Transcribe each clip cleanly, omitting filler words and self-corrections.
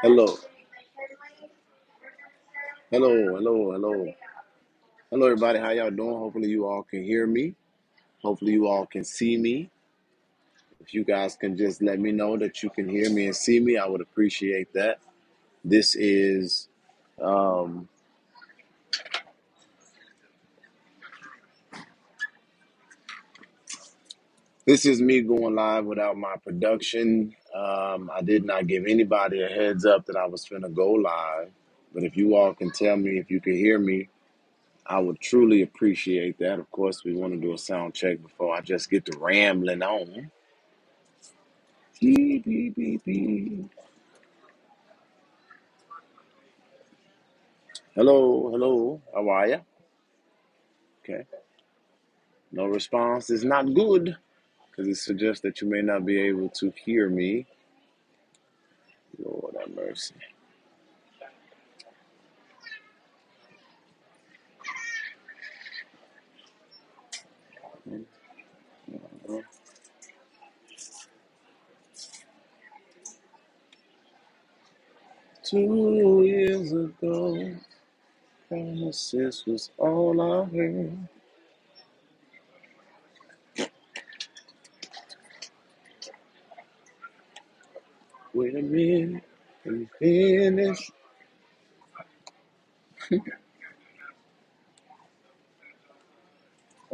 Hello, hello. Hello, everybody. How y'all doing? Hopefully, you all can hear me. Hopefully, you all can see me. If you guys can just let me know that you can hear me and see me, I would appreciate that. This is um, this is me going live without my production. I did not give anybody a heads up that I was finna go live. But if you all can tell me if you can hear me, I would truly appreciate that. Of course, we want to do a sound check before I just get to rambling on. Beep, beep, beep, beep. Hello. How are you? Okay. No response is not good because it suggests that you may not be able to hear me. Lord have mercy. Uh, 2 years ago, promises was all I heard. Wait a minute, let me finish.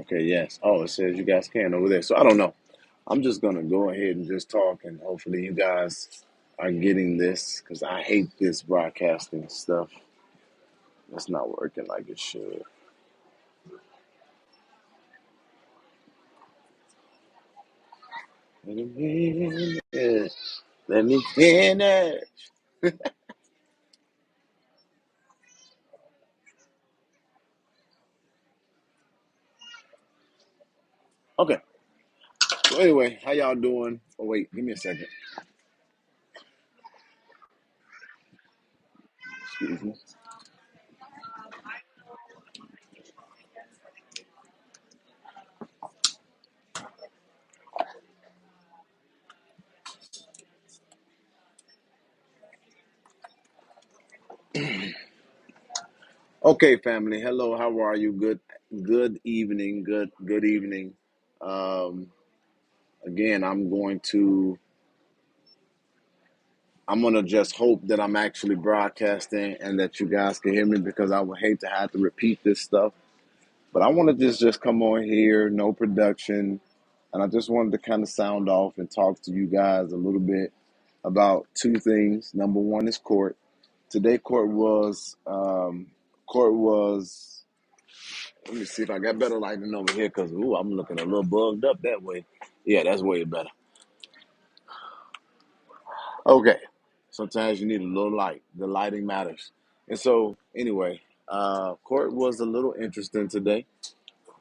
Okay, yes. Oh, it says you guys can over there. So I don't know. I'm just gonna go ahead and just talk, and hopefully you guys are getting this because I hate this broadcasting stuff. It's not working like it should. Wait a minute. Let me finish. Okay. So anyway, how y'all doing? Oh wait, give me a second. Excuse me. Okay, family. Hello, how are you? Good evening. Good evening. Um again, I'm gonna just hope that I'm actually broadcasting and that you guys can hear me because I would hate to have to repeat this stuff. But I want to just come on here, no production, and I just wanted to kind of sound off and talk to you guys a little bit about two things. Number one is court. Today, court was. Let me see if I got better lighting over here because I'm looking a little bugged up that way. Yeah, that's way better. Okay. Sometimes you need a little light. The lighting matters. And so, anyway, court was a little interesting today.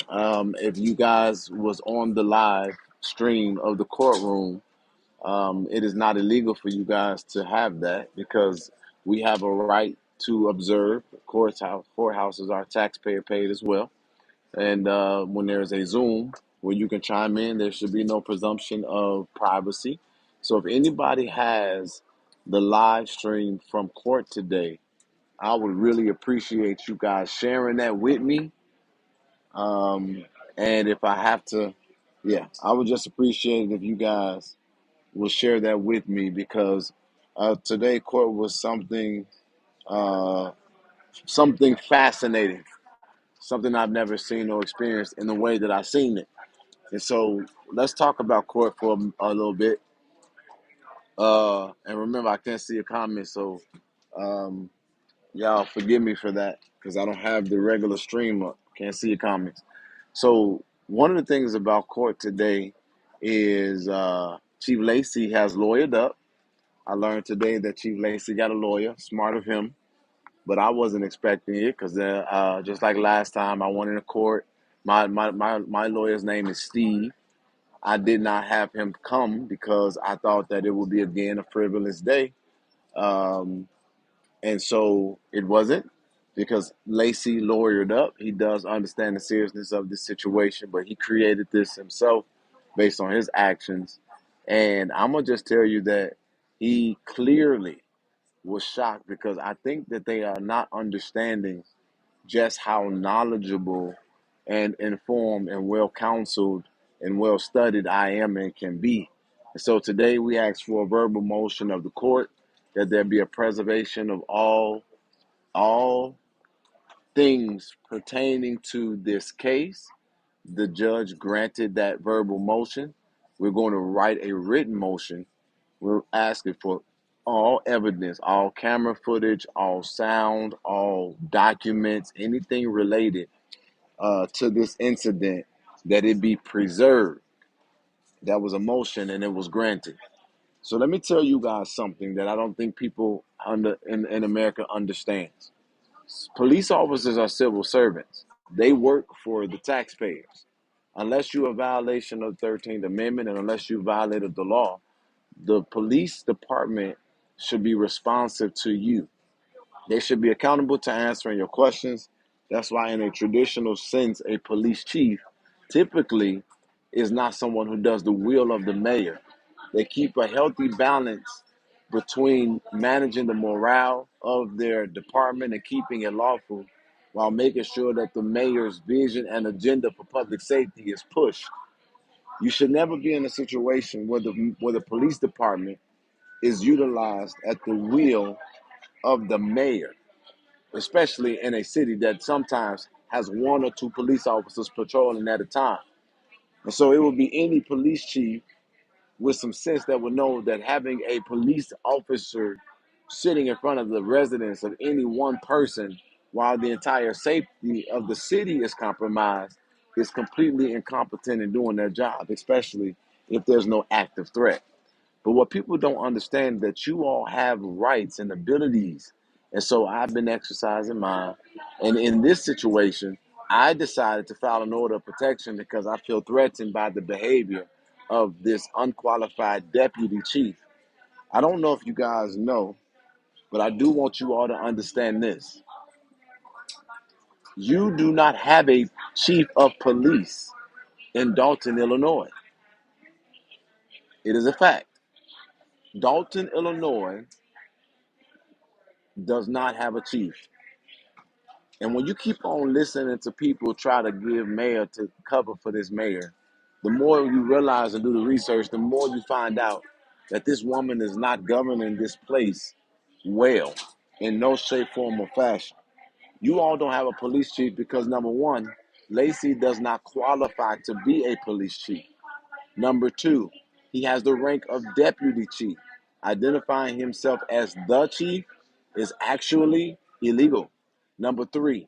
If you guys was on the live stream of the courtroom, it is not illegal for you guys to have that because we have a right to observe. Courthouses are taxpayer paid as well. And when there's a Zoom where you can chime in, there should be no presumption of privacy. So if anybody has the live stream from court today, I would really appreciate you guys sharing that with me. Um, and if I have to, yeah, I would just appreciate it if you guys will share that with me because today court was uh, something fascinating, something I've never seen or experienced in the way that I've seen it. And so let's talk about court for a little bit. And remember, I can't see your comments, so um, y'all forgive me for that because I don't have the regular stream up. Can't see your comments. So one of the things about court today is Chief Lacey has lawyered up. I learned today that Chief Lacey got a lawyer. Smart of him, but I wasn't expecting it because just like last time, I went into court. My lawyer's name is Steve. I did not have him come because I thought that it would be again a frivolous day. Um, and so it wasn't because Lacey lawyered up. He does understand the seriousness of this situation, but he created this himself based on his actions. And I'm gonna just tell you that he clearly was shocked because I think that they are not understanding just how knowledgeable and informed and well counseled and well studied I am and can be. And so today we ask for a verbal motion of the court that there be a preservation of all things pertaining to this case. The judge granted that verbal motion. We're going to write a written motion. We're asking for all evidence, all camera footage, all sound, all documents, anything related to this incident, that it be preserved. That was a motion and it was granted. So let me tell you guys something that I don't think people in America understands. Police officers are civil servants. They work for the taxpayers. Unless you're a violation of the 13th Amendment and unless you violated the law, the police department should be responsive to you. They should be accountable to answering your questions. That's why, in a traditional sense, a police chief typically is not someone who does the will of the mayor. They keep a healthy balance between managing the morale of their department and keeping it lawful while making sure that the mayor's vision and agenda for public safety is pushed. You should never be in a situation where the police department is utilized at the will of the mayor, especially in a city that sometimes has one or two police officers patrolling at a time. And so it would be any police chief with some sense that would know that having a police officer sitting in front of the residence of any one person while the entire safety of the city is compromised is completely incompetent in doing their job, especially if there's no active threat. But what people don't understand that you all have rights and abilities. And so I've been exercising mine. And in this situation, I decided to file an order of protection because I feel threatened by the behavior of this unqualified deputy chief. I don't know if you guys know, but I do want you all to understand this. You do not have a chief of police in Dalton, Illinois. It is a fact. Dalton, Illinois does not have a chief. And when you keep on listening to people try to give mayor to cover for this mayor, the more you realize and do the research, the more you find out that this woman is not governing this place well in no shape, form, or fashion. You all don't have a police chief because number one, Lacey does not qualify to be a police chief. Number two, he has the rank of deputy chief. Identifying himself as the chief is actually illegal. Number three,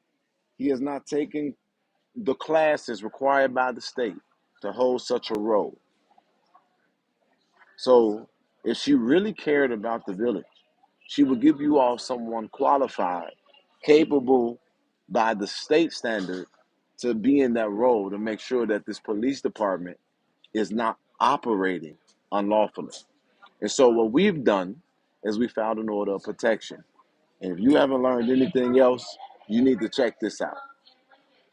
he has not taken the classes required by the state to hold such a role. So, if she really cared about the village, she would give you all someone qualified, capable by the state standard to be in that role to make sure that this police department is not operating unlawfully. And so, what we've done is we filed an order of protection. And if you haven't learned anything else, you need to check this out.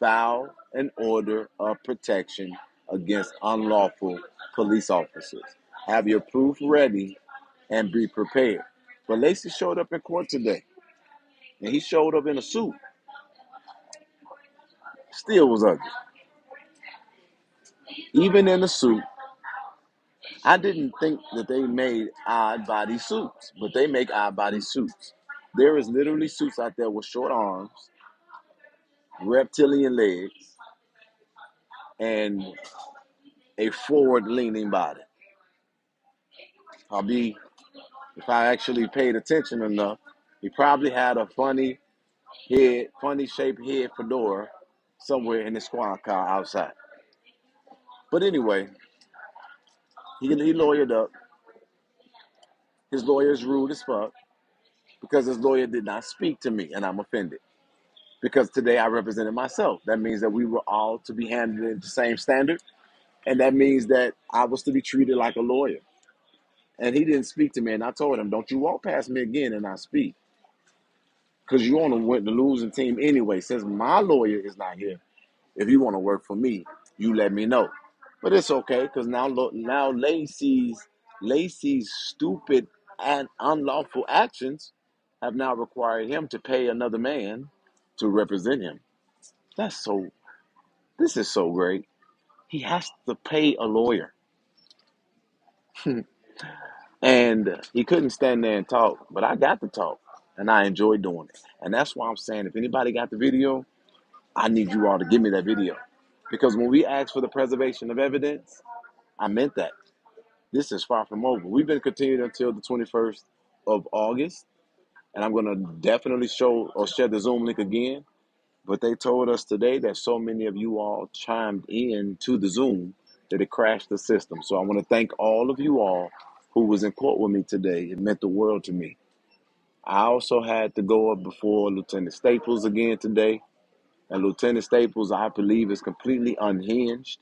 File an order of protection against unlawful police officers. Have your proof ready and be prepared. But Lacey showed up in court today, and he showed up in a suit. Still was ugly. Even in the suit, I didn't think that they made odd body suits, but they make odd body suits. There is literally suits out there with short arms, reptilian legs, and a forward-leaning body. I'll be If I actually paid attention enough, he probably had a funny shaped head fedora somewhere in his squad car outside. But anyway, he lawyered up. His lawyer is rude as fuck because his lawyer did not speak to me, and I'm offended. Because today I represented myself. That means that we were all to be handled in the same standard, and that means that I was to be treated like a lawyer. And he didn't speak to me, and I told him, "Don't you walk past me again and I speak, because you on the losing team anyway. Since my lawyer is not here, if you want to work for me, you let me know." But it's okay because now Lacey's Lacey's stupid and unlawful actions have now required him to pay another man to represent him. That's so, this is so great. He has to pay a lawyer. And he couldn't stand there and talk, but I got to talk. And I enjoy doing it. And that's why I'm saying if anybody got the video, I need you all to give me that video. Because when we asked for the preservation of evidence, I meant that. This is far from over. We've been continued until the 21st of August. And I'm going to definitely show or share the Zoom link again. But they told us today that so many of you all chimed in to the Zoom that it crashed the system. So I want to thank all of you all who was in court with me today. It meant the world to me. I also had to go up before Lieutenant Staples again today. And Lieutenant Staples, I believe, is completely unhinged.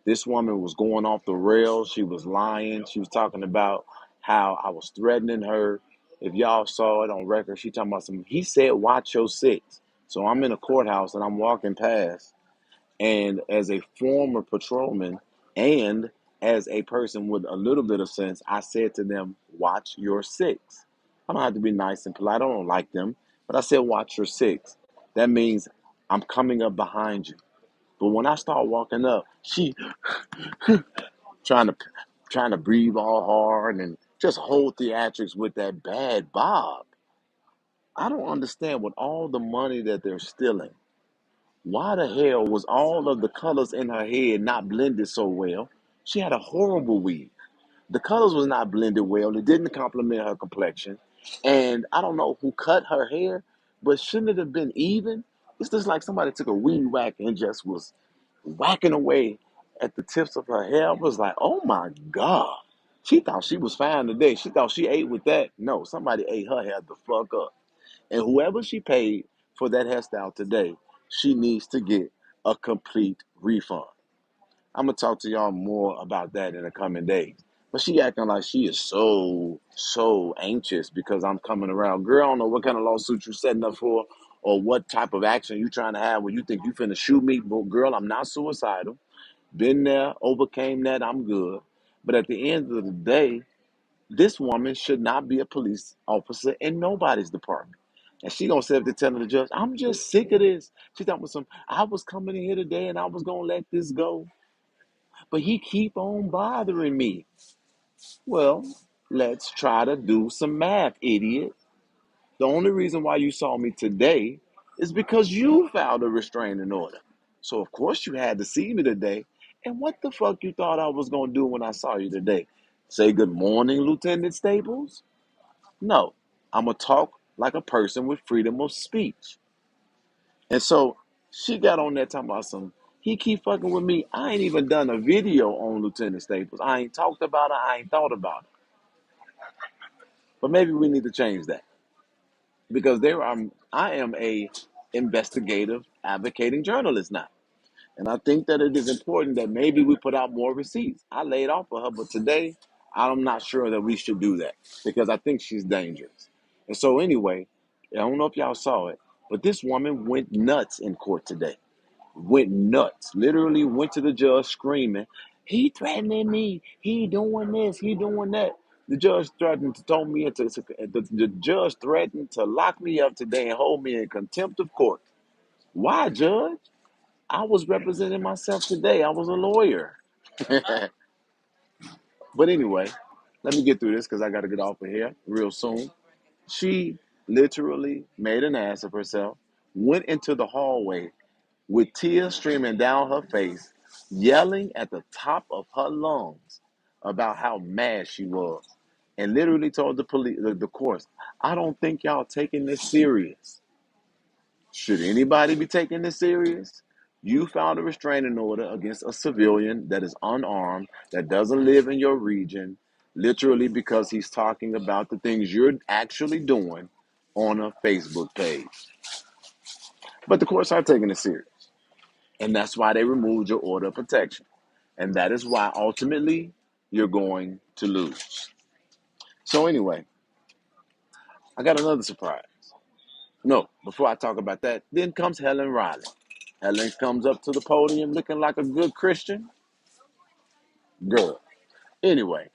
This woman was going off the rails. She was lying. She was talking about how I was threatening her. If y'all saw it on record, she talking about some, he said, watch your six. So I'm in a courthouse and I'm walking past. And as a former patrolman and as a person with a little bit of sense, I said to them, watch your six. I don't have to be nice and polite. I don't like them. But I said, watch your six. That means I'm coming up behind you. But when I start walking up, she trying to trying to breathe all hard and just hold theatrics with that bad bob. I don't understand with all the money that they're stealing. Why the hell was all of the colors in her head not blended so well? She had a horrible wig. The colors was not blended well. It didn't complement her complexion. And I don't know who cut her hair, but shouldn't it have been even? It's just like somebody took a weed whack and just was whacking away at the tips of her hair. I was like, oh my God. She thought she was fine today. She thought she ate with that. No, somebody ate her hair the fuck up. And whoever she paid for that hairstyle today, she needs to get a complete refund. I'm gonna talk to y'all more about that in the coming days. But she acting like she is so anxious because I'm coming around. Girl, I don't know what kind of lawsuit you setting up for or what type of action you trying to have when you think you finna shoot me. But girl, I'm not suicidal. Been there, overcame that, I'm good. But at the end of the day, this woman should not be a police officer in nobody's department. And she gonna sit up there telling the judge, I'm just sick of this. She talking about some, I was coming in here today and I was gonna let this go. But he keep on bothering me. Well, let's try to do some math, idiot. The only reason why you saw me today is because you filed a restraining order. So of course you had to see me today. And what the fuck you thought I was gonna do when I saw you today? Say good morning, Lieutenant Staples? No, I'm gonna talk like a person with freedom of speech. And so she got on there talking about some, he keep fucking with me. I ain't even done a video on Lieutenant Staples. I ain't talked about it. I ain't thought about it. But maybe we need to change that because I am a investigative advocating journalist now. And I think that it is important that maybe we put out more receipts. I laid off of her, but today I'm not sure that we should do that because I think she's dangerous. And so anyway, I don't know if y'all saw it, but this woman went nuts in court today. Went nuts. Literally went to the judge screaming, he threatening me. He doing this. He doing that. The judge threatened to throw me into the judge threatened to lock me up today and hold me in contempt of court. Why, Judge? I was representing myself today. I was a lawyer. But anyway, let me get through this because I got to get off of here real soon. She literally made an ass of herself, went into the hallway with tears streaming down her face, yelling at the top of her lungs about how mad she was, and literally told the police, the courts, I don't think y'all taking this serious. Should anybody be taking this serious? You found a restraining order against a civilian that is unarmed, that doesn't live in your region, literally because he's talking about the things you're actually doing on a Facebook page. But the courts are taking it serious. And that's why they removed your order of protection. And that is why ultimately you're going to lose. So, anyway, I got another surprise. No, before I talk about that, then comes Helen Riley. Helen comes up to the podium looking like a good Christian girl. Anyway,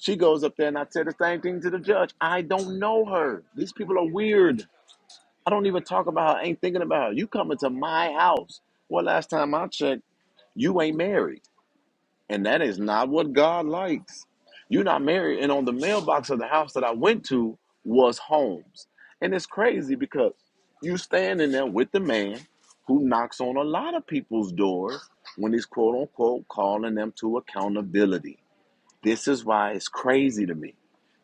She goes up there and I said the same thing to the judge. I don't know her. These people are weird. I don't even talk about her. I ain't thinking about her. You coming to my house. Well, last time I checked, you ain't married. And that is not what God likes. You're not married. And on the mailbox of the house that I went to was homes. And it's crazy because you standing there with the man who knocks on a lot of people's doors when he's quote unquote calling them to accountability. This is why it's crazy to me.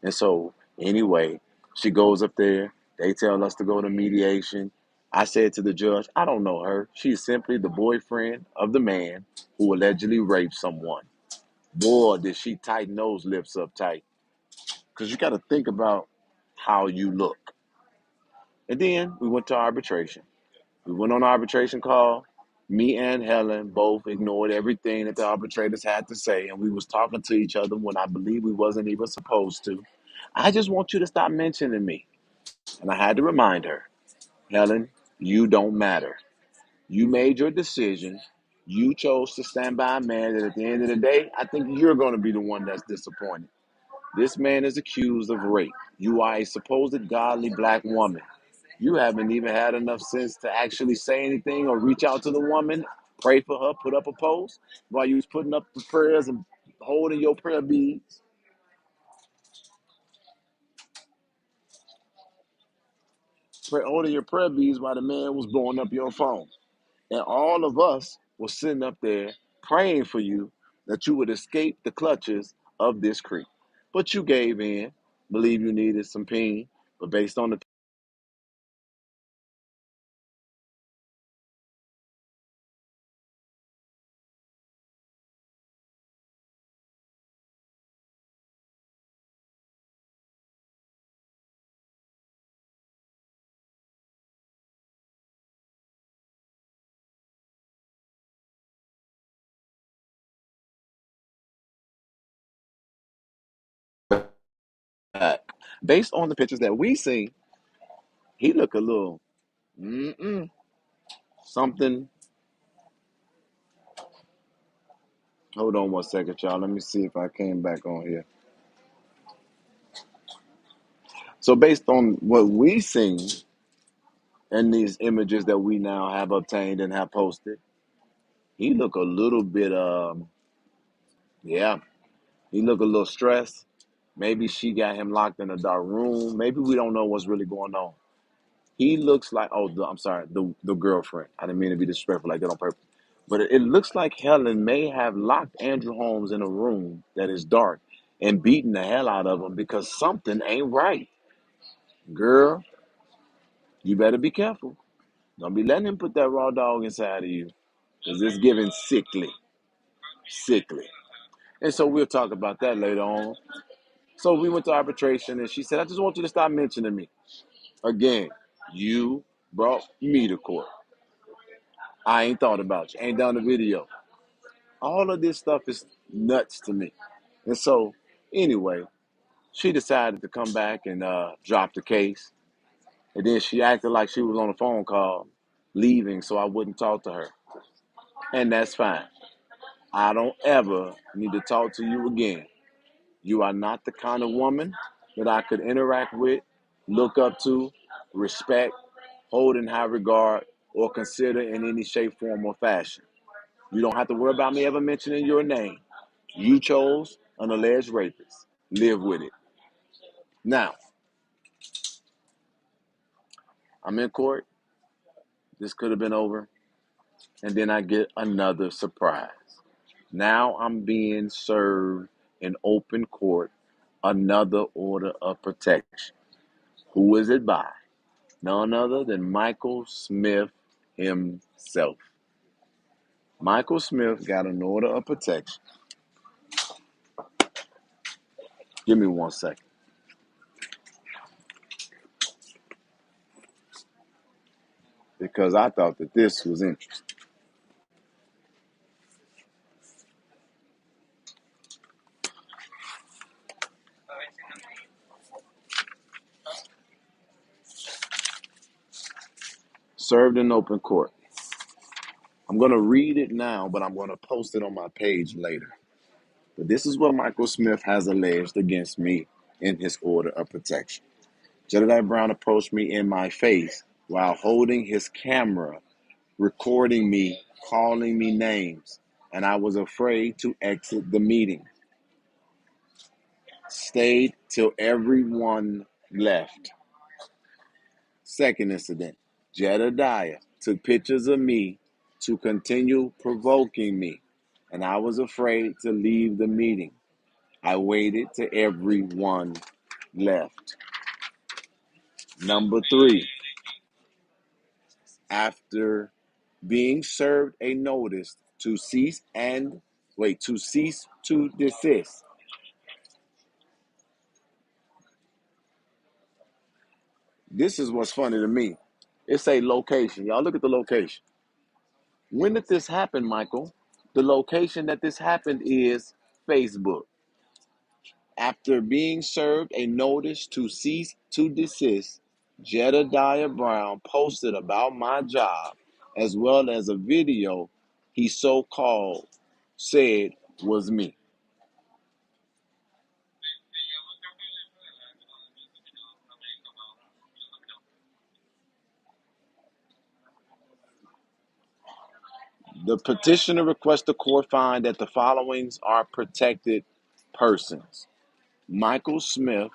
And so, anyway, she goes up there. They tell us to go to mediation. I said to the judge, I don't know her. She's simply the boyfriend of the man who allegedly raped someone. Boy, did she tighten those lips up tight. Because you got to think about how you look. And then we went to arbitration. We went on arbitration call. Me and Helen both ignored everything that the arbitrators had to say, and we was talking to each other when I believe we wasn't even supposed to. I just want you to stop mentioning me. And I had to remind her, Helen, you don't matter. You made your decision. You chose to stand by a man that at the end of the day, I think you're going to be the one that's disappointed. This man is accused of rape. You are a supposed godly black woman. You haven't even had enough sense to actually say anything or reach out to the woman, pray for her, put up a post while you was putting up the prayers and holding your prayer beads, holding your prayer beads while the man was blowing up your phone. And all of us was sitting up there praying for you that you would escape the clutches of this creep. But you gave in, believe you needed some pain, but based on the fact, based on the pictures that we see, he look a little something. Hold on one second, y'all. Let me see if I came back on here. So based on what we seen and these images that we now have obtained and have posted, he look a little bit yeah, he look a little stressed. Maybe she got him locked in a dark room. Maybe we don't know what's really going on. He looks like I'm sorry, the girlfriend. I didn't mean to be disrespectful like that on purpose. But it looks like Helen may have locked Andrew Holmes in a room that is dark and beaten the hell out of him because something ain't right. Girl, you better be careful. Don't be letting him put that raw dog inside of you. Because it's giving sickly. Sickly. And so we'll talk about that later on. So we went to arbitration and she said, I just want you to stop mentioning me. Again, you brought me to court. I ain't thought about you. Ain't done the video. All of this stuff is nuts to me. And so, anyway, she decided to come back and drop the case. And then she acted like she was on a phone call, leaving so I wouldn't talk to her. And that's fine. I don't ever need to talk to you again. You are not the kind of woman that I could interact with, look up to, respect, hold in high regard, or consider in any shape, form, or fashion. You don't have to worry about me ever mentioning your name. You chose an alleged rapist. Live with it. Now, I'm in court. This could have been over. And then I get another surprise. Now I'm being served in open court another order of protection. Who is it by? None other than Michael Smith himself. Michael Smith got an order of protection. Give me 1 second. Because I thought that this was interesting. Served in open court. I'm going to read it now, but I'm going to post it on my page later. But this is what Michael Smith has alleged against me in his order of protection. Jedediah Brown approached me in my face while holding his camera, recording me, calling me names, and I was afraid to exit the meeting. Stayed till everyone left. Second incident, Jedediah took pictures of me to continue provoking me, and I was afraid to leave the meeting. I waited till everyone left. Number three, after being served a notice to cease to desist. This is what's funny to me. It's a location. Y'all look at the location. When did this happen, Michael? The location that this happened is Facebook. After being served a notice to cease to desist, Jedediah Brown posted about my job as well as a video he so called said was me. The petitioner requests the court find that the followings are protected persons: Michael Smith,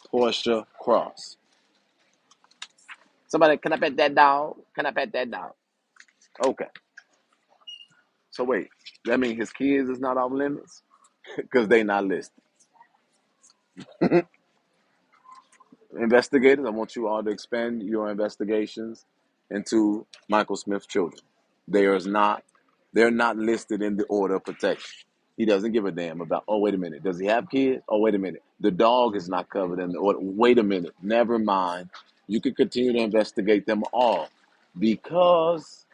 Portia Cross. Somebody, can I pet that dog? Can I pet that dog? Okay. So wait, that means his kids is not off limits because they not listed. Investigators, I want you all to expand your investigations into Michael Smith's children. They're not listed in the order of protection. He doesn't give a damn about, oh, wait a minute, does he have kids? Oh, wait a minute, the dog is not covered in the order. Wait a minute, never mind. You can continue to investigate them all because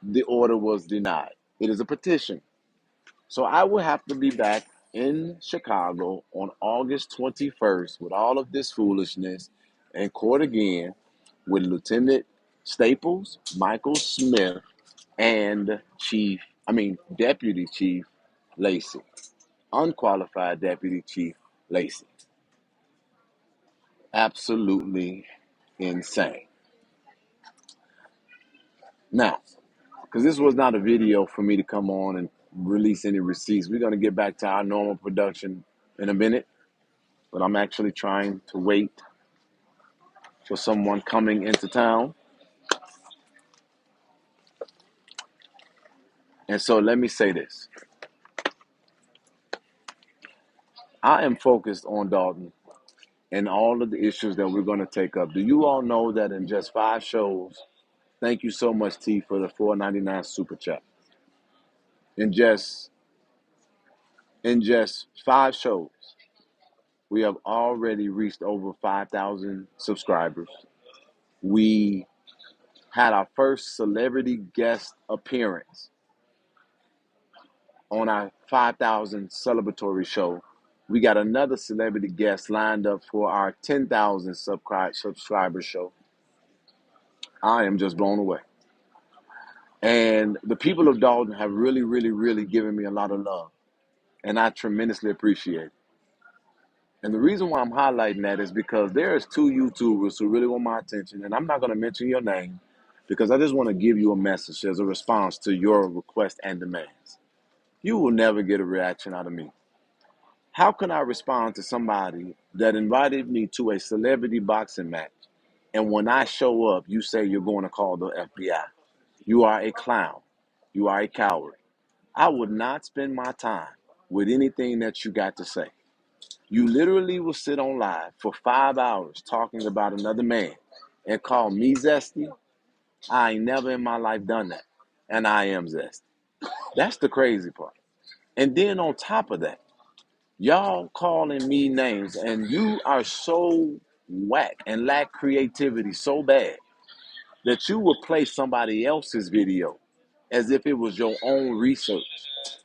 the order was denied. It is a petition. So I will have to be back in Chicago on August 21st with all of this foolishness in court again with Lieutenant Staples, Michael Smith, and Deputy Chief Lacey. Unqualified Deputy Chief Lacey. Absolutely insane. Now, because this was not a video for me to come on and release any receipts, we're going to get back to our normal production in a minute. But I'm actually trying to wait for someone coming into town. And so let me say this. I am focused on Dalton and all of the issues that we're going to take up. Do you all know that in just 5 shows, thank you so much, T, for the $4.99 super chat. In just 5 shows, we have already reached over 5,000 subscribers. We had our first celebrity guest appearance on our 5,000 celebratory show. We got another celebrity guest lined up for our 10,000 subscriber show. I am just blown away. And the people of Dalton have really, really, really given me a lot of love. And I tremendously appreciate it. And the reason why I'm highlighting that is because there's 2 YouTubers who really want my attention. And I'm not going to mention your name because I just want to give you a message as a response to your request and demands. You will never get a reaction out of me. How can I respond to somebody that invited me to a celebrity boxing match, and when I show up, you say you're going to call the FBI? You are a clown. You are a coward. I would not spend my time with anything that you got to say. You literally will sit on live for 5 hours talking about another man and call me zesty. I ain't never in my life done that. And I am zesty. That's the crazy part. And then on top of that, y'all calling me names, and you are so whack and lack creativity so bad that you would play somebody else's video as if it was your own research.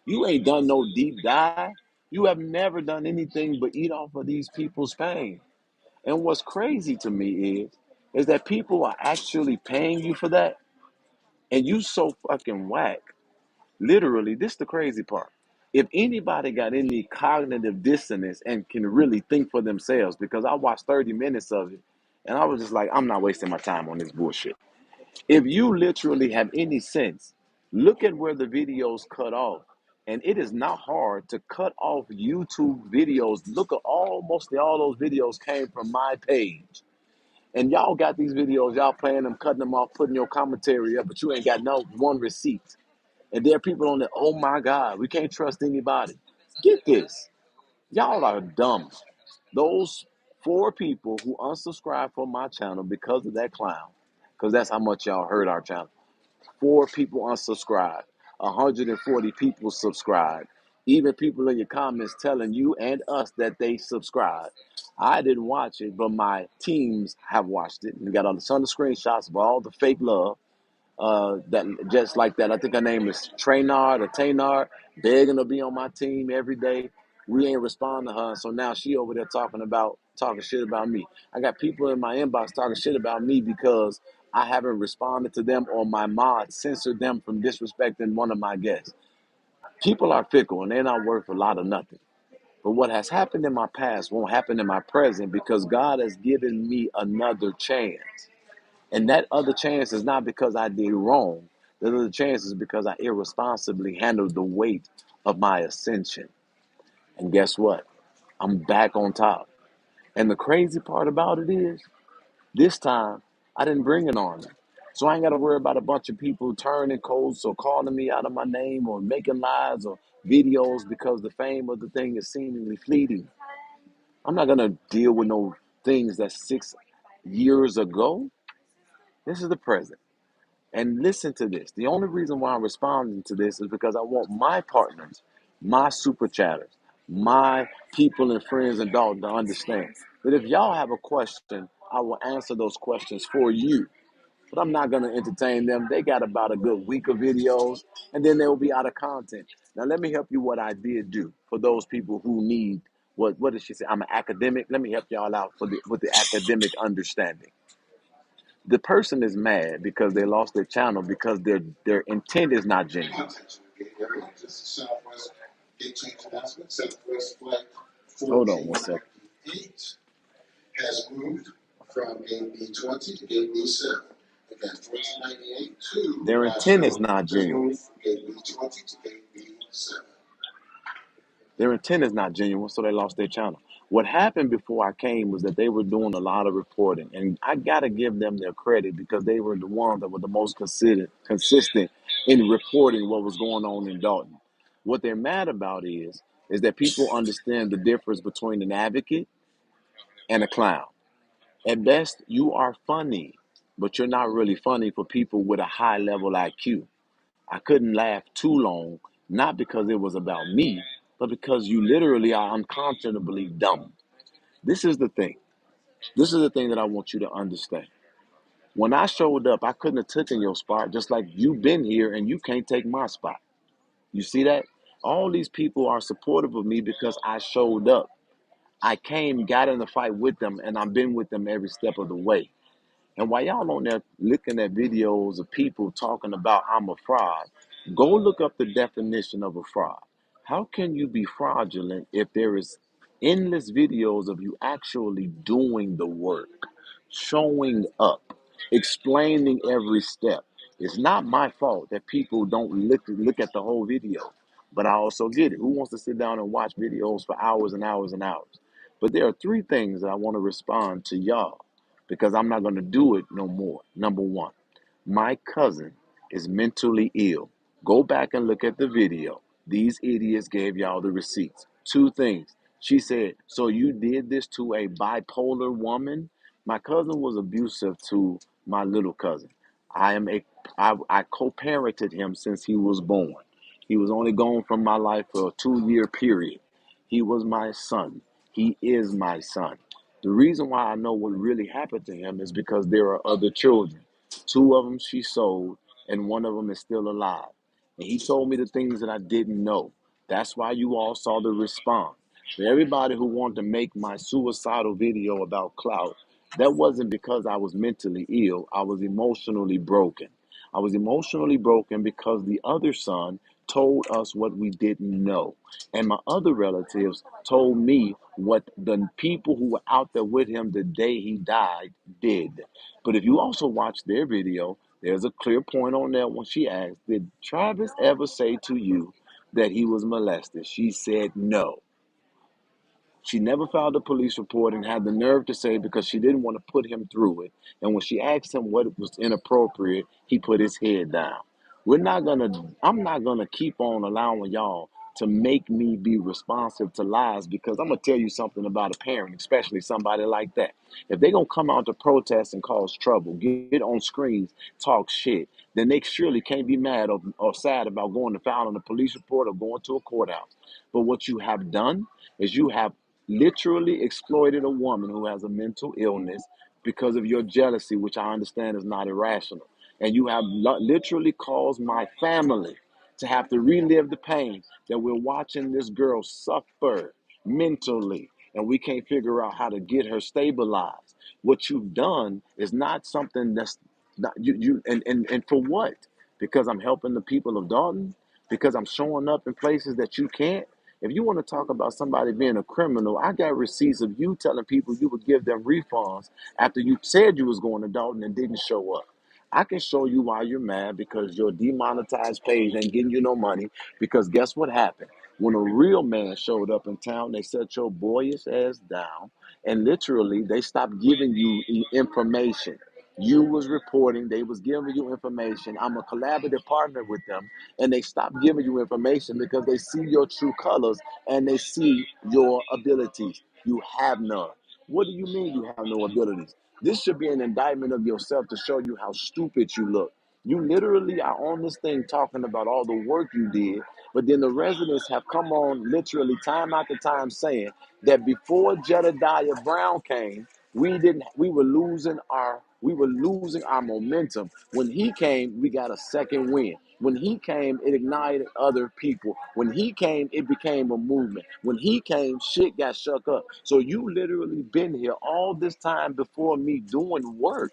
You ain't done no deep dive. You have never done anything but eat off of these people's pain. And what's crazy to me is that people are actually paying you for that, and you so fucking whack. Literally, this is the crazy part. If anybody got any cognitive dissonance and can really think for themselves, because I watched 30 minutes of it and I was just like, I'm not wasting my time on this bullshit. If you literally have any sense, look at where the videos cut off. And it is not hard to cut off YouTube videos. Look at mostly all those videos came from my page. And y'all got these videos, y'all playing them, cutting them off, putting your commentary up, but you ain't got no one receipt. And there are people on there, oh my God, we can't trust anybody. Get this. Y'all are dumb. Those 4 people who unsubscribed from my channel because of that clown, because that's how much y'all heard our channel. 4 people unsubscribed. 140 people subscribed. Even people in your comments telling you and us that they subscribed. I didn't watch it, but my teams have watched it. We got a ton of screenshots of all the fake love. That just like that. I think her name is Traynard or Taynard, begging to be on my team every day. We ain't responding to her, so now she over there talking shit about me. I got people in my inbox talking shit about me because I haven't responded to them or my mod censored them from disrespecting one of my guests. People are fickle and they're not worth a lot of nothing. But what has happened in my past won't happen in my present because God has given me another chance. And that other chance is not because I did wrong. The other chance is because I irresponsibly handled the weight of my ascension. And guess what? I'm back on top. And the crazy part about it is, this time, I didn't bring an army. So I ain't got to worry about a bunch of people turning codes or calling me out of my name or making lies or videos because the fame of the thing is seemingly fleeting. I'm not going to deal with no things that's 6 years ago. This is the present. And listen to this. The only reason why I'm responding to this is because I want my partners, my super chatters, my people and friends and Dalton to understand that if y'all have a question, I will answer those questions for you. But I'm not going to entertain them. They got about a good week of videos, and then they will be out of content. Now, let me help you what I did do for those people who need, what did she say? I'm an academic. Let me help y'all out with the academic understanding. The person is mad because they lost their channel because their intent is not genuine. Hold on one second. Has moved from gate B20 to gate B7. Again, 1498 to their intent is not genuine. Gate B20 to gate B7. Their intent is not genuine, so they lost their channel. What happened before I came was that they were doing a lot of reporting, and I got to give them their credit because they were the ones that were the most consistent in reporting what was going on in Dalton. What they're mad about is that people understand the difference between an advocate and a clown. At best, you are funny, but you're not really funny for people with a high level IQ. I couldn't laugh too long, not because it was about me, but because you literally are unconscionably dumb. This is the thing. This is the thing that I want you to understand. When I showed up, I couldn't have taken your spot, just like you've been here and you can't take my spot. You see that? All these people are supportive of me because I showed up. I came, got in the fight with them, and I've been with them every step of the way. And while y'all on there looking at videos of people talking about I'm a fraud, go look up the definition of a fraud. How can you be fraudulent if there is endless videos of you actually doing the work, showing up, explaining every step? It's not my fault that people don't look at the whole video, but I also get it. Who wants to sit down and watch videos for hours and hours and hours? But there are 3 things that I want to respond to y'all because I'm not going to do it no more. Number one, my cousin is mentally ill. Go back and look at the video. These idiots gave y'all the receipts. 2 things. She said, so you did this to a bipolar woman? My cousin was abusive to my little cousin. I co-parented him since he was born. He was only gone from my life for a 2-year period. He was my son. He is my son. The reason why I know what really happened to him is because there are other children. 2 of them she sold, and 1 of them is still alive. And he told me the things that I didn't know. That's why you all saw the response. For everybody who wanted to make my suicidal video about clout, that wasn't because I was mentally ill. I was emotionally broken. I was emotionally broken because the other son told us what we didn't know. And my other relatives told me what the people who were out there with him the day he died did. But if you also watch their video, there's a clear point on there when she asked, did Travis ever say to you that he was molested? She said no. She never filed a police report and had the nerve to say because she didn't want to put him through it. And when she asked him what was inappropriate, he put his head down. I'm not gonna keep on allowing y'all to make me be responsive to lies because I'm gonna tell you something about a parent, especially somebody like that. If they're gonna come out to protest and cause trouble, get on screens, talk shit, then they surely can't be mad or sad about going to filing a police report or going to a courthouse. But what you have done is you have literally exploited a woman who has a mental illness because of your jealousy, which I understand is not irrational. And you have literally caused my family to have to relive the pain that we're watching this girl suffer mentally, and we can't figure out how to get her stabilized. What you've done is not something that's not and for what? Because I'm helping the people of Dalton? Because I'm showing up in places that you can't? If you want to talk about somebody being a criminal, I got receipts of you telling people you would give them refunds after you said you was going to Dalton and didn't show up. I can show you why you're mad because your demonetized page ain't getting you no money. Because guess what happened? When a real man showed up in town, they set your boyish ass down and literally they stopped giving you information. You was reporting, they was giving you information. I'm a collaborative partner with them, and they stopped giving you information because they see your true colors and they see your abilities. You have none. What do you mean you have no abilities? This should be an indictment of yourself to show you how stupid you look. You literally are on this thing talking about all the work you did, but then the residents have come on literally time after time saying that before Jedediah Brown came, we were losing our momentum. When he came, we got a second win. When he came, it ignited other people. When he came, it became a movement. When he came, shit got shook up. So you literally been here all this time before me doing work.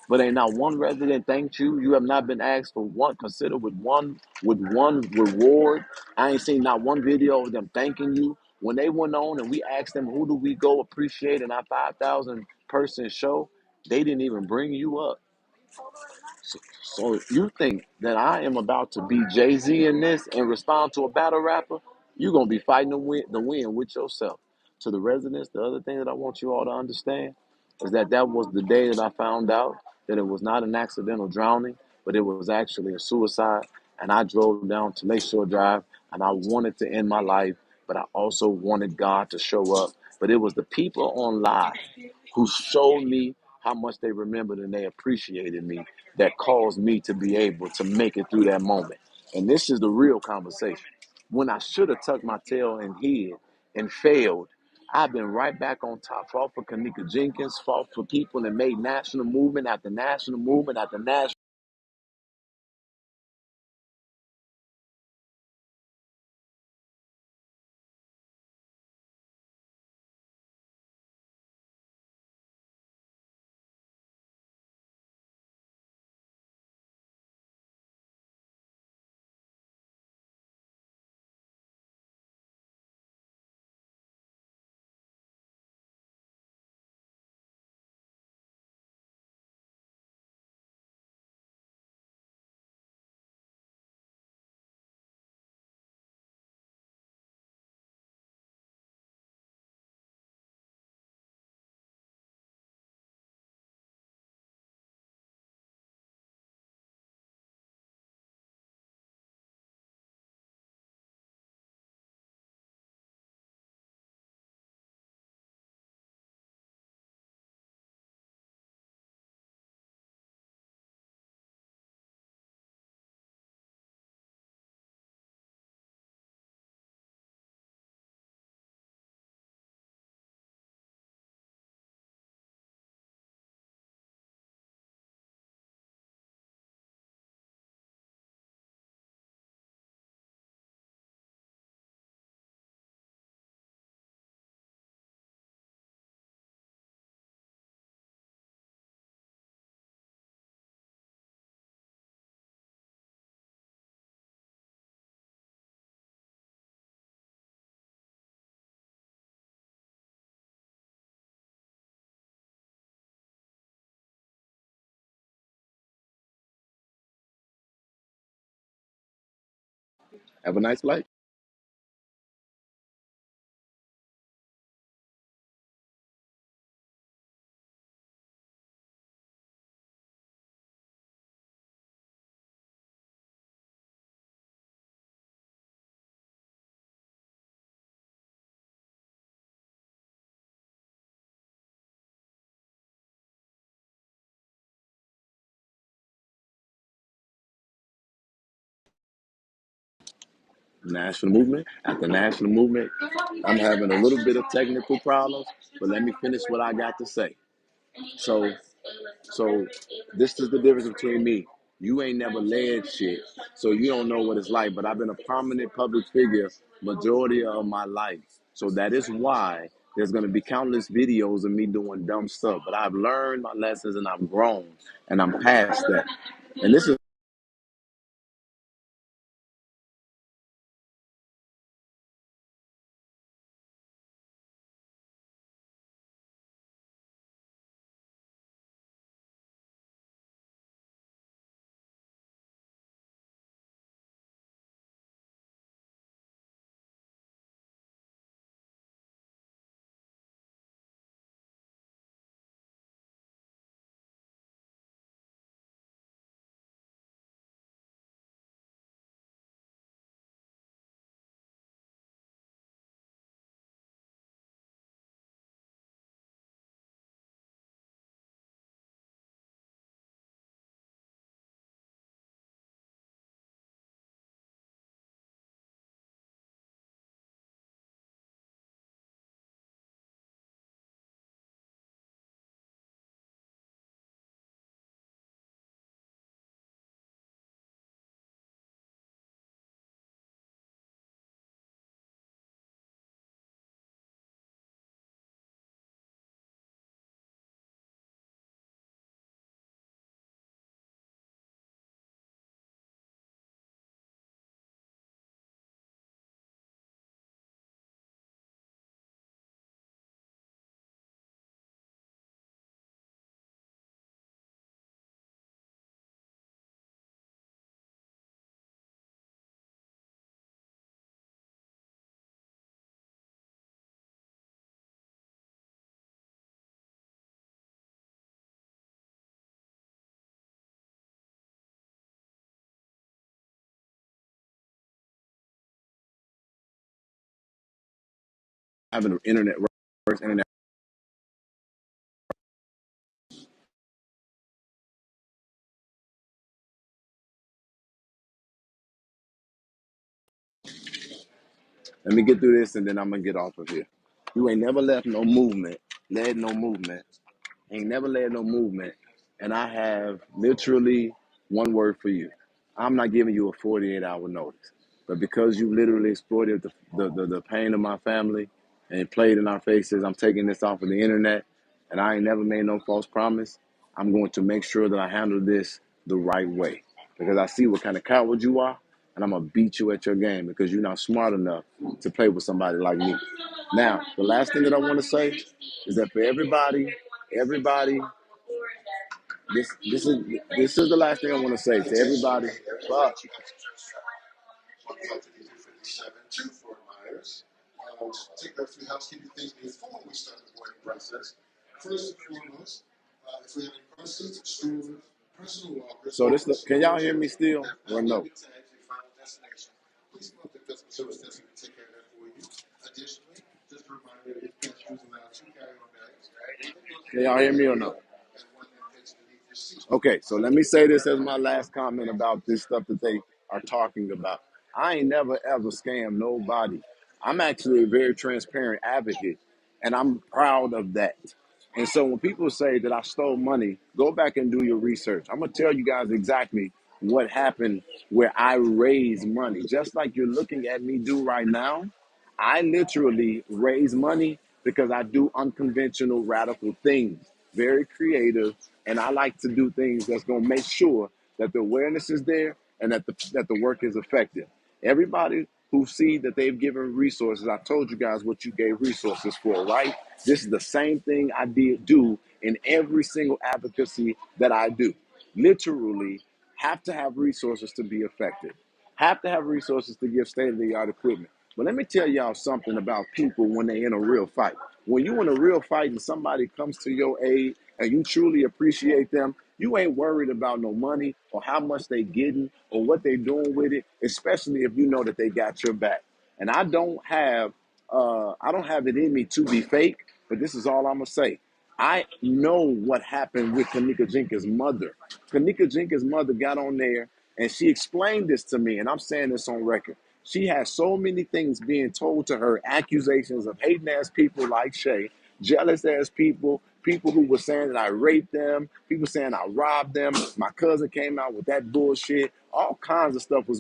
But ain't not one resident thanked you. You have not been asked for one, consider with one reward. I ain't seen not one video of them thanking you. When they went on and we asked them who do we go appreciate in our 5,000 person show, they didn't even bring you up. So you think that I am about to be Jay-Z in this and respond to a battle rapper? You're gonna be fighting the win with yourself. To the residents, the other thing that I want you all to understand is that that was the day that I found out that it was not an accidental drowning, but it was actually a suicide. And I drove down to Lakeshore Drive and I wanted to end my life, but I also wanted God to show up. But it was the people on live who showed me how much they remembered and they appreciated me that caused me to be able to make it through that moment. And this is the real conversation. When I should have tucked my tail and hid and failed, I've been right back on top. Fought for Kanika Jenkins, fought for people and made national movement after national movement after national. Have a nice flight. National movement. At the national movement, I'm having a little bit of technical problems, but let me finish what I got to say. So, so this is the difference between me. You ain't never led shit, so you don't know what it's like. But I've been a prominent public figure majority of my life, so that is why there's gonna be countless videos of me doing dumb stuff. But I've learned my lessons and I've grown and I'm past that. And this is having an internet works internet. Let me get through this and then I'm gonna get off of here. You ain't never led no movement, ain't never led no movement, and I have literally one word for you. I'm not giving you a 48-hour notice, but because you literally exploited the pain of my family and it played in our faces, I'm taking this off of the internet, and I ain't never made no false promise. I'm going to make sure that I handle this the right way because I see what kind of coward you are, and I'm gonna beat you at your game because you're not smart enough to play with somebody like me. Now, the last thing that I want to say is that for everybody, this is the last thing I want to say to everybody. Fuck. So this, can y'all hear me still or no? Can y'all hear me or no? Okay, so let me say this as my last comment about this stuff that they are talking about. I ain't never ever scammed nobody. I'm actually a very transparent advocate, and I'm proud of that. And so when people say that I stole money, go back and do your research. I'm gonna tell you guys exactly what happened where I raised money, just like you're looking at me do right now. I literally raise money because I do unconventional, radical things, very creative, and I like to do things that's going to make sure that the awareness is there and that the work is effective. Everybody who see that they've given resources, I told you guys what you gave resources for, right? This is the same thing I did do in every single advocacy that I do. Literally, have to have resources to be effective. Have to have resources to give state of the art equipment. But let me tell y'all something about people when they in a real fight. When you in a real fight and somebody comes to your aid and you truly appreciate them, you ain't worried about no money or how much they getting or what they doing with it, especially if you know that they got your back. And I don't have it in me to be fake, but this is all I'm gonna say. I know what happened with Kanika Jenkins' mother. Kanika Jenkins' mother got on there and she explained this to me, and I'm saying this on record. She has so many things being told to her, accusations of hating ass people like Shay, jealous ass people, people who were saying that I raped them, people saying I robbed them. My cousin came out with that bullshit. All kinds of stuff was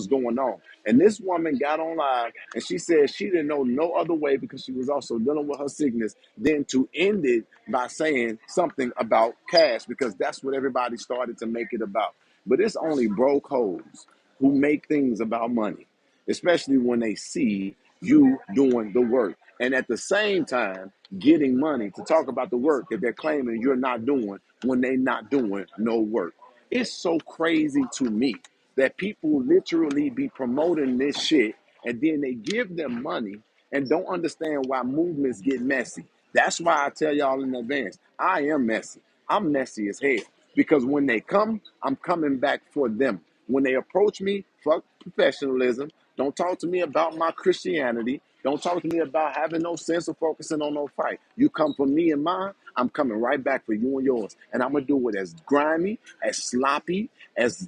going on. And this woman got on live and she said she didn't know no other way because she was also dealing with her sickness than to end it by saying something about cash because that's what everybody started to make it about. But it's only broke hoes who make things about money, especially when they see you doing the work. And at the same time, getting money to talk about the work that they're claiming you're not doing when they're not doing no work. It's so crazy to me that people literally be promoting this shit and then they give them money and don't understand why movements get messy. That's why I tell y'all in advance, I am messy. I'm messy as hell. Because when they come, I'm coming back for them. When they approach me, fuck professionalism. Don't talk to me about my Christianity. Don't talk to me about having no sense of focusing on no fight. You come for me and mine, I'm coming right back for you and yours. And I'm gonna do it as grimy, as sloppy, as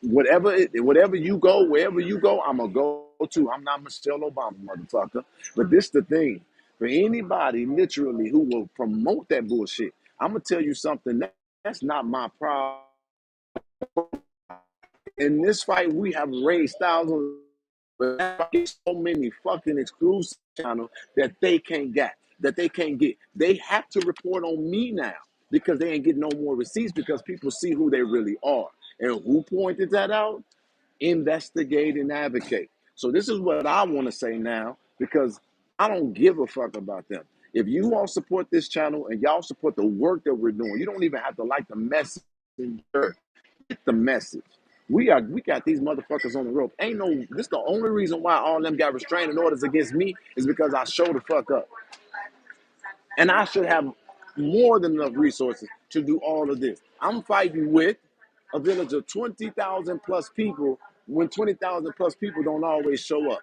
whatever you go, wherever you go, I'm gonna go to. I'm not Michelle Obama, motherfucker. But this the thing. For anybody literally who will promote that bullshit, I'm gonna tell you something. That's not my problem. In this fight, we have raised thousands, but so many fucking exclusive channels that they can't get. They have to report on me now because they ain't getting no more receipts because people see who they really are. And who pointed that out? Investigate and advocate. So this is what I want to say now because I don't give a fuck about them. If you all support this channel and y'all support the work that we're doing, you don't even have to like the message. Get the message. We got these motherfuckers on the rope. Ain't no this the only reason why all them got restraining orders against me is because I show the fuck up. And I should have more than enough resources to do all of this. I'm fighting with a village of 20,000 plus people when 20,000 plus people don't always show up.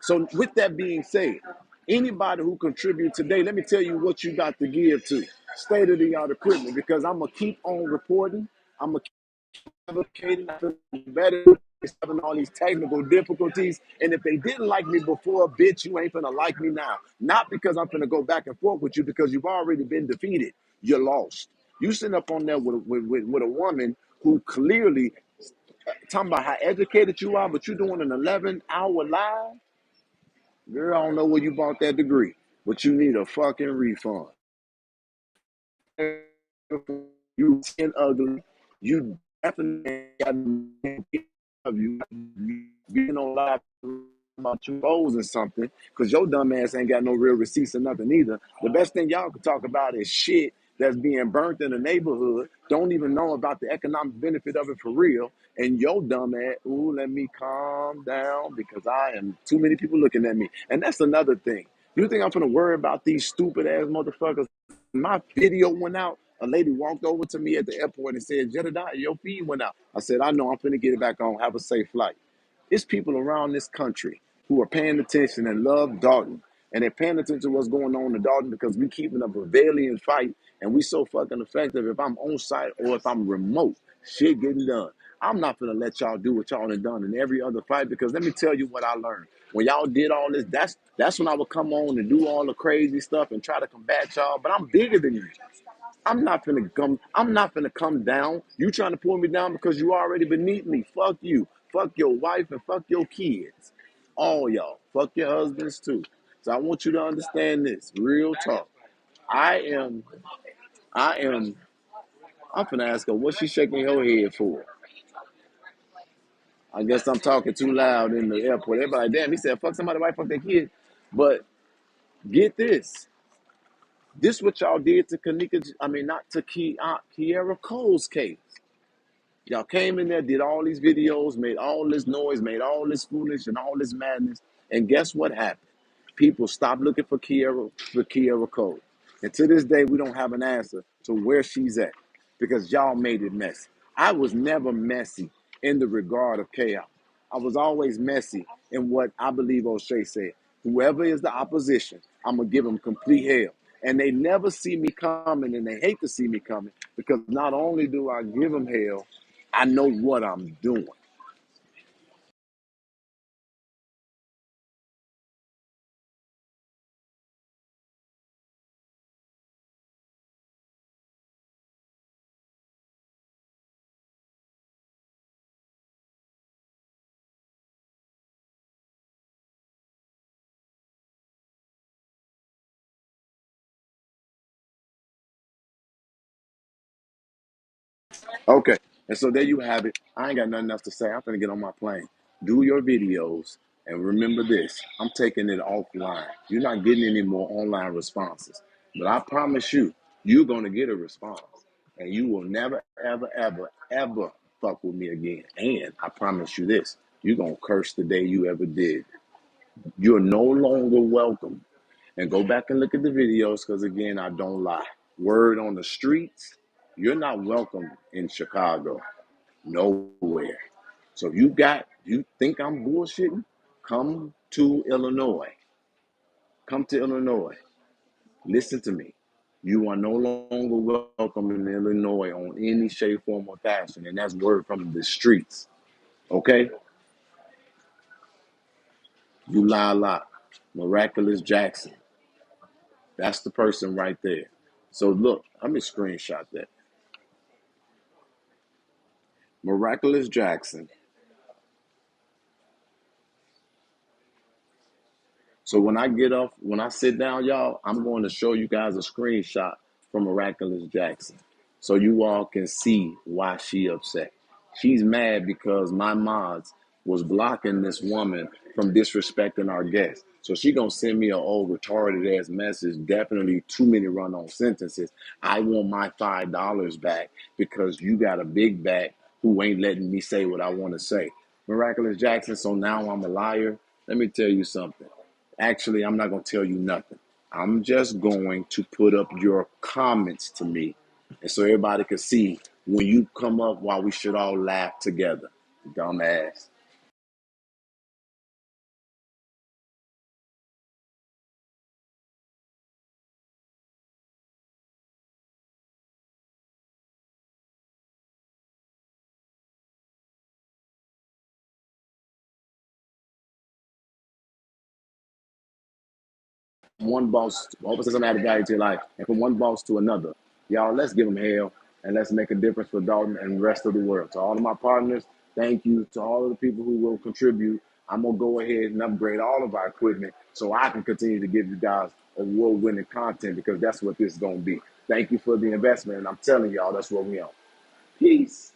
So with that being said, anybody who contribute today, let me tell you what you got to give to state of the art equipment because I'm gonna keep on reporting. I'm gonna advocating for better, having all these technical difficulties. And if they didn't like me before, bitch, you ain't gonna like me now. Not because I'm gonna go back and forth with you, because you've already been defeated. You're lost. You sitting up on there with a woman who clearly talking about how educated you are, but you're doing an 11-hour live. Girl, I don't know where you bought that degree, but you need a fucking refund. You skin ugly. You definitely got of you being on live about your goals or something, because your dumb ass ain't got no real receipts or nothing either. The best thing y'all can talk about is shit that's being burnt in the neighborhood. Don't even know about the economic benefit of it for real. And your dumb ass, ooh, let me calm down because I am too many people looking at me. And that's another thing. You think I'm gonna worry about these stupid ass motherfuckers? My video went out. A lady walked over to me at the airport and said, Jedediah, your feed went out. I said, I know, I'm finna get it back on. Have a safe flight. It's people around this country who are paying attention and love Dalton. And they're paying attention to what's going on in Dalton because we keeping a Bavarian fight and we so fucking effective if I'm on site or if I'm remote. Shit getting done. I'm not gonna let y'all do what y'all have done in every other fight because let me tell you what I learned. When y'all did all this, that's when I would come on and do all the crazy stuff and try to combat y'all. But I'm bigger than you. I'm not gonna come down. You trying to pull me down because you already beneath me. Fuck you. Fuck your wife and fuck your kids. All y'all. Fuck your husbands too. So I want you to understand this. Real talk. I am I am I'm finna ask her what she shaking her head for. I guess I'm talking too loud in the airport. Everybody like, damn, he said fuck somebody might fuck their kid. But get this. This what y'all did to Kanika, I mean not to Kiara Cole's case. Y'all came in there, did all these videos, made all this noise, made all this foolish and all this madness. And guess what happened? People stopped looking for Kiera Cole. And to this day, we don't have an answer to where she's at because y'all made it messy. I was never messy in the regard of chaos. I was always messy in what I believe O'Shea said. Whoever is the opposition, I'm going to give them complete hell. And they never see me coming and they hate to see me coming because not only do I give them hell, I know what I'm doing. Okay. And so there you have it. I ain't got nothing else to say. I'm going to get on my plane. Do your videos. And remember this, I'm taking it offline. You're not getting any more online responses. But I promise you, you're going to get a response. And you will never, ever, ever, ever fuck with me again. And I promise you this, you're going to curse the day you ever did. You're no longer welcome. And go back and look at the videos because, again, I don't lie. Word on the streets, you're not welcome in Chicago. Nowhere. So if you think I'm bullshitting, come to Illinois. Come to Illinois. Listen to me. You are no longer welcome in Illinois on any shape, form, or fashion. And that's word from the streets. Okay? You lie a lot. Miraculous Jackson. That's the person right there. So look, let me screenshot that. Miraculous Jackson. So when I sit down, y'all, I'm going to show you guys a screenshot from Miraculous Jackson. So you all can see why she upset. She's mad because my mods was blocking this woman from disrespecting our guests. So she gonna send me an old retarded ass message, definitely too many run on sentences. I want my $5 back because you got a big back who ain't letting me say what I want to say. Miraculous Jackson, so now I'm a liar. Let me tell you something. Actually, I'm not going to tell you nothing. I'm just going to put up your comments to me. And so everybody can see when you come up why we should all laugh together. Dumbass. One boss, opposites doesn't add value to your life. And from one boss to another. Y'all, let's give them hell and let's make a difference for Dalton and the rest of the world. To all of my partners, thank you. To all of the people who will contribute, I'm going to go ahead and upgrade all of our equipment so I can continue to give you guys award-winning content because that's what this is going to be. Thank you for the investment. And I'm telling y'all, that's what we on. Peace.